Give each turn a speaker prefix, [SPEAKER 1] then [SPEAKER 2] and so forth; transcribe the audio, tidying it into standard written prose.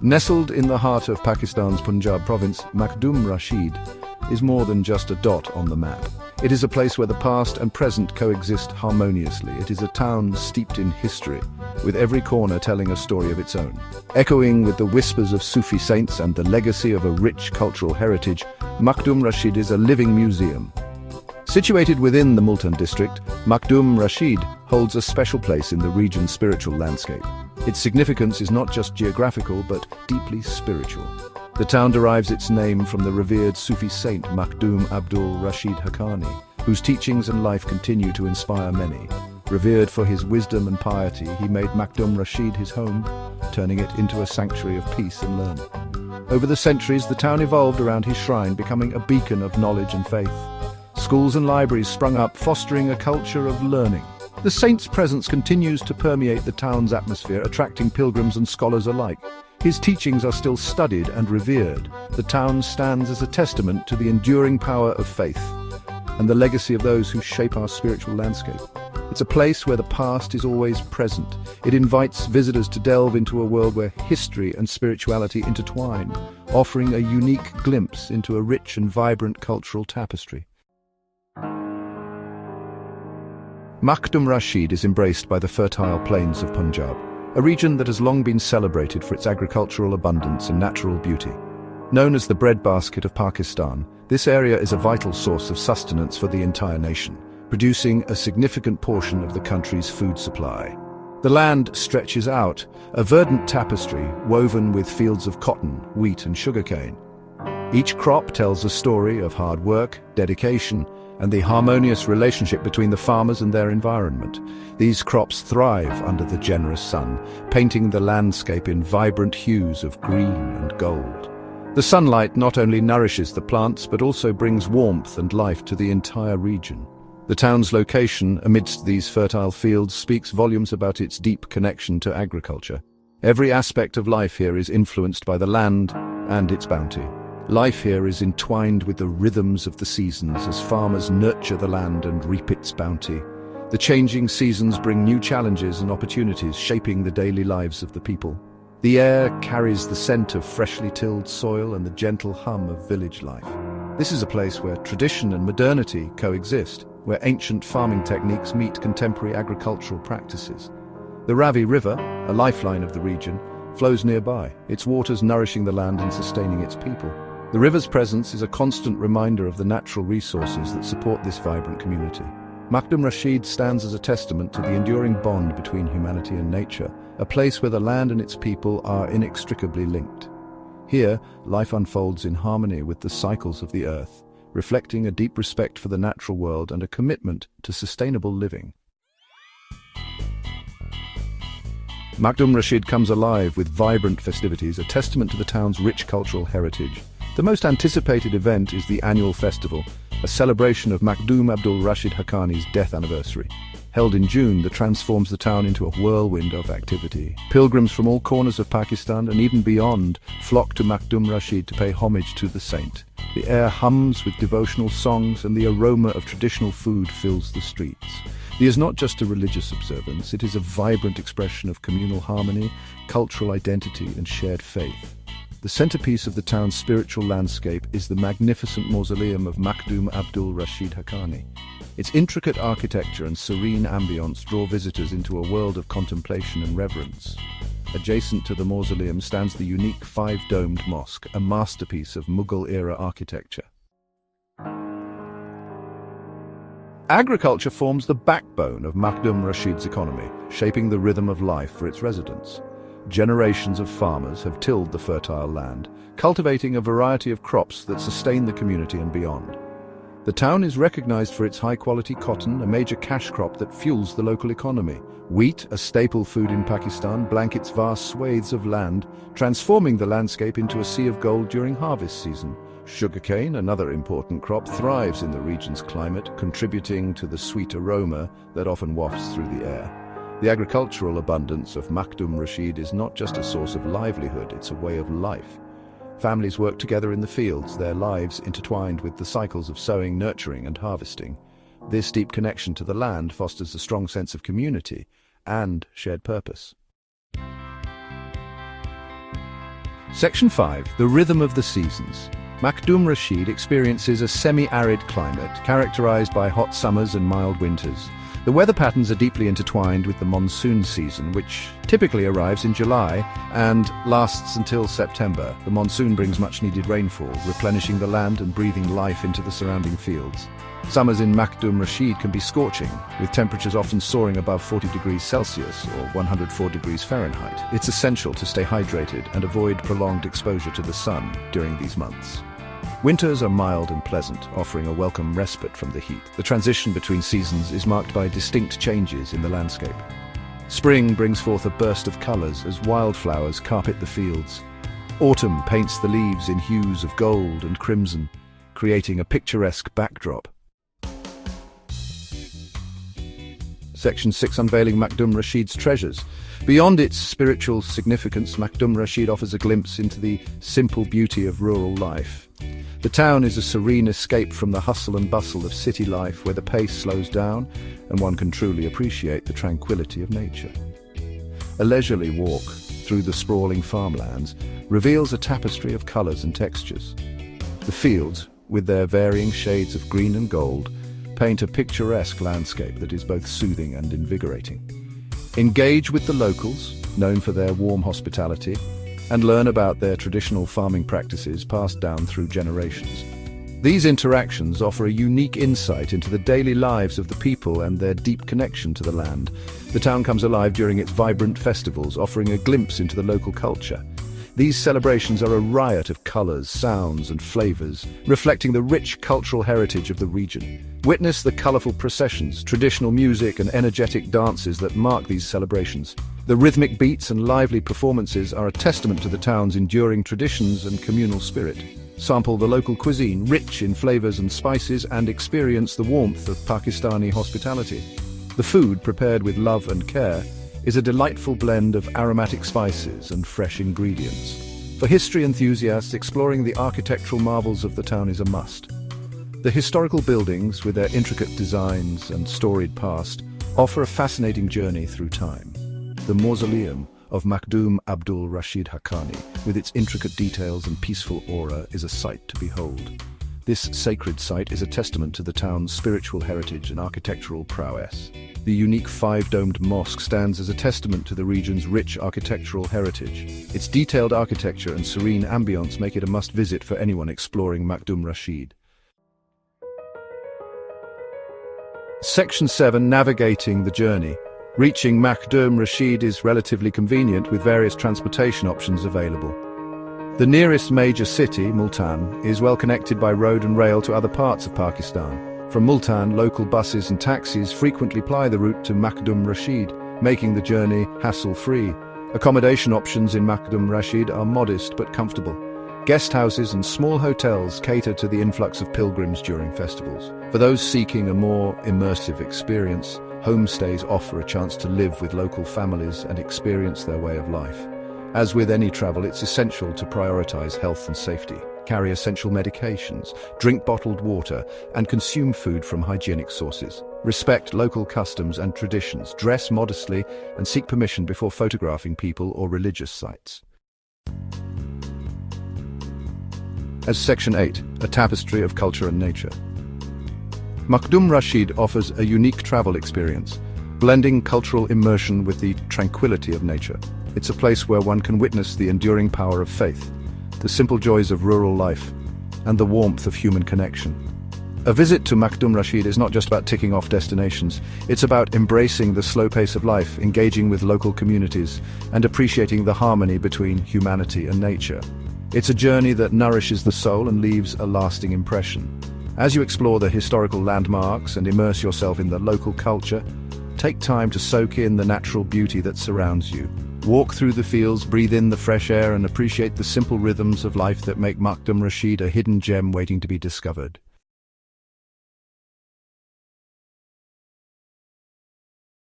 [SPEAKER 1] Nestled in the heart of Pakistan's Punjab province, Makhdum Rashid is more than just a dot on the map. It is a place where the past and present coexist harmoniously. It is a town steeped in history, with every corner telling a story of its own. Echoing with the whispers of Sufi saints and the legacy of a rich cultural heritage, Makhdum Rashid is a living museum. Situated within the Multan district, Makhdum Rashid holds a special place in the region's spiritual landscape. Its significance is not just geographical, but deeply spiritual. The town derives its name from the revered Sufi saint Makhdum Rashid Haqqani, whose teachings and life continue to inspire many. Revered for his wisdom and piety, he made Makhdum Rashid his home, turning it into a sanctuary of peace and learning. Over the centuries, the town evolved around his shrine, becoming a beacon of knowledge and faith. Schools and libraries sprung up, fostering a culture of learning. The saint's presence continues to permeate the town's atmosphere, attracting pilgrims and scholars alike. His teachings are still studied and revered. The town stands as a testament to the enduring power of faith and the legacy of those who shape our spiritual landscape. It's a place where the past is always present. It invites visitors to delve into a world where history and spirituality intertwine, offering a unique glimpse into a rich and vibrant cultural tapestry. Makhdum Rashid is embraced by the fertile plains of Punjab, a region that has long been celebrated for its agricultural abundance and natural beauty. Known as the breadbasket of Pakistan, this area is a vital source of sustenance for the entire nation, producing a significant portion of the country's food supply. The land stretches out, a verdant tapestry woven with fields of cotton, wheat and sugarcane. Each crop tells a story of hard work, dedication, and the harmonious relationship between the farmers and their environment. These crops thrive under the generous sun, painting the landscape in vibrant hues of green and gold. The sunlight not only nourishes the plants, but also brings warmth and life to the entire region. The town's location amidst these fertile fields speaks volumes about its deep connection to agriculture. Every aspect of life here is influenced by the land and its bounty. Life here is entwined with the rhythms of the seasons as farmers nurture the land and reap its bounty. The changing seasons bring new challenges and opportunities, shaping the daily lives of the people. The air carries the scent of freshly tilled soil and the gentle hum of village life. This is a place where tradition and modernity coexist, where ancient farming techniques meet contemporary agricultural practices. The Ravi River, a lifeline of the region, flows nearby, its waters nourishing the land and sustaining its people. The river's presence is a constant reminder of the natural resources that support this vibrant community. Makhdum Rashid stands as a testament to the enduring bond between humanity and nature, a place where the land and its people are inextricably linked. Here, life unfolds in harmony with the cycles of the earth, reflecting a deep respect for the natural world and a commitment to sustainable living. Makhdum Rashid comes alive with vibrant festivities, a testament to the town's rich cultural heritage. The most anticipated event is the annual festival, a celebration of Makhdum Rashid Haqqani's death anniversary. Held in June, that transforms the town into a whirlwind of activity. Pilgrims from all corners of Pakistan and even beyond flock to Makhdum Rashid to pay homage to the saint. The air hums with devotional songs and the aroma of traditional food fills the streets. It is not just a religious observance, it is a vibrant expression of communal harmony, cultural identity and shared faith. The centerpiece of the town's spiritual landscape is the magnificent mausoleum of Makhdum Rashid Haqqani. Its intricate architecture and serene ambience draw visitors into a world of contemplation and reverence. Adjacent to the mausoleum stands the unique five-domed mosque, a masterpiece of Mughal-era architecture. Agriculture forms the backbone of Makhdum Rashid's economy, shaping the rhythm of life for its residents. Generations of farmers have tilled the fertile land, cultivating a variety of crops that sustain the community and beyond. The town is recognized for its high-quality cotton, a major cash crop that fuels the local economy. Wheat, a staple food in Pakistan, blankets vast swathes of land, transforming the landscape into a sea of gold during harvest season. Sugarcane, another important crop, thrives in the region's climate, contributing to the sweet aroma that often wafts through the air. The agricultural abundance of Makhdum Rashid is not just a source of livelihood, it's a way of life. Families work together in the fields, their lives intertwined with the cycles of sowing, nurturing and harvesting. This deep connection to the land fosters a strong sense of community and shared purpose. Section 5. The Rhythm of the Seasons. Makhdum Rashid experiences a semi-arid climate characterized by hot summers and mild winters. The weather patterns are deeply intertwined with the monsoon season, which typically arrives in July and lasts until September. The monsoon brings much-needed rainfall, replenishing the land and breathing life into the surrounding fields. Summers in Makhdum Rashid can be scorching, with temperatures often soaring above 40 degrees Celsius or 104 degrees Fahrenheit. It's essential to stay hydrated and avoid prolonged exposure to the sun during these months. Winters are mild and pleasant, offering a welcome respite from the heat. The transition between seasons is marked by distinct changes in the landscape. Spring brings forth a burst of colors as wildflowers carpet the fields. Autumn paints the leaves in hues of gold and crimson, creating a picturesque backdrop. Section 6. Unveiling Makhdum Rashid's treasures. Beyond its spiritual significance, Makhdum Rashid offers a glimpse into the simple beauty of rural life. The town is a serene escape from the hustle and bustle of city life, where the pace slows down and one can truly appreciate the tranquility of nature. A leisurely walk through the sprawling farmlands reveals a tapestry of colors and textures. The fields, with their varying shades of green and gold, paint a picturesque landscape that is both soothing and invigorating. Engage with the locals, known for their warm hospitality, and learn about their traditional farming practices passed down through generations. These interactions offer a unique insight into the daily lives of the people and their deep connection to the land. The town comes alive during its vibrant festivals, offering a glimpse into the local culture. These celebrations are a riot of colors, sounds, and flavors, reflecting the rich cultural heritage of the region. Witness the colorful processions, traditional music, and energetic dances that mark these celebrations. The rhythmic beats and lively performances are a testament to the town's enduring traditions and communal spirit. Sample the local cuisine, rich in flavors and spices, and experience the warmth of Pakistani hospitality. The food, prepared with love and care, is a delightful blend of aromatic spices and fresh ingredients. For history enthusiasts, exploring the architectural marvels of the town is a must. The historical buildings, with their intricate designs and storied past, offer a fascinating journey through time. The mausoleum of Makhdum Abdul Rashid Haqqani, with its intricate details and peaceful aura, is a sight to behold. This sacred site is a testament to the town's spiritual heritage and architectural prowess. The unique five-domed mosque stands as a testament to the region's rich architectural heritage. Its detailed architecture and serene ambience make it a must-visit for anyone exploring Makhdum Rashid. Section 7. Navigating the journey. Reaching Makhdum Rashid is relatively convenient, with various transportation options available. The nearest major city, Multan, is well connected by road and rail to other parts of Pakistan. From Multan, local buses and taxis frequently ply the route to Makhdum Rashid, making the journey hassle-free. Accommodation options in Makhdum Rashid are modest but comfortable. Guest houses and small hotels cater to the influx of pilgrims during festivals. For those seeking a more immersive experience, homestays offer a chance to live with local families and experience their way of life. As with any travel, it's essential to prioritize health and safety. Carry essential medications, drink bottled water, and consume food from hygienic sources. Respect local customs and traditions, dress modestly, and seek permission before photographing people or religious sites. As Section 8, a tapestry of culture and nature. Makhdum Rashid offers a unique travel experience, blending cultural immersion with the tranquility of nature. It's a place where one can witness the enduring power of faith, the simple joys of rural life, and the warmth of human connection. A visit to Makhdum Rashid is not just about ticking off destinations, it's about embracing the slow pace of life, engaging with local communities, and appreciating the harmony between humanity and nature. It's a journey that nourishes the soul and leaves a lasting impression. As you explore the historical landmarks and immerse yourself in the local culture, take time to soak in the natural beauty that surrounds you. Walk through the fields, breathe in the fresh air, and appreciate the simple rhythms of life that make Makhdum Rashid a hidden gem waiting to be discovered.